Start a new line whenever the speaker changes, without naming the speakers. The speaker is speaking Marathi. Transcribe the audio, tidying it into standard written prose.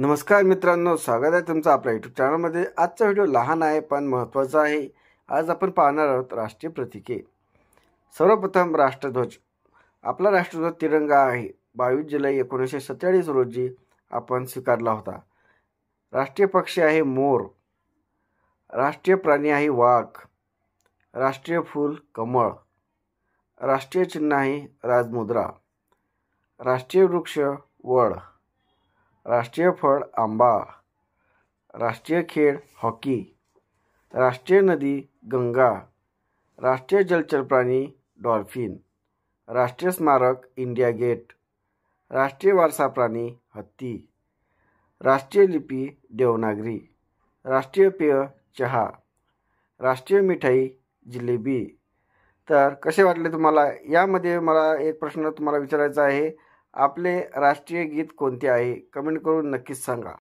नमस्कार मित्रांनो, स्वागत आहे तुमचं आपल्या यूट्यूब चॅनलमध्ये। आजचा व्हिडिओ लहान आहे पण महत्त्वाचा आहे। आज आपण पाहणार आहोत राष्ट्रीय प्रतीके। सर्वप्रथम राष्ट्रध्वज। आपला राष्ट्रध्वज तिरंगा आहे। 22 जुलै 1947 रोजी आपण स्वीकारला होता। राष्ट्रीय पक्षी आहे मोर। राष्ट्रीय प्राणी आहे वाघ। राष्ट्रीय फूल कमळ। राष्ट्रीय चिन्ह आहे राजमुद्रा। राष्ट्रीय वृक्ष वड। राष्ट्रीय फळ आंबा। राष्ट्रीय खेळ हॉकी। राष्ट्रीय नदी गंगा। राष्ट्रीय जलचर प्राणी डॉल्फिन। राष्ट्रीय स्मारक इंडिया गेट। राष्ट्रीय वारसा प्राणी हत्ती। राष्ट्रीय लिपी देवनागरी। राष्ट्रीय पेय चहा। राष्ट्रीय मिठाई जिलेबी। तर कसे वाटले तुम्हाला? यामध्ये मला एक प्रश्न तुम्हाला विचारायचा आहे, आपले राष्ट्रीय गीत कोणते आहे? कमेंट करून नक्कीच सांगा।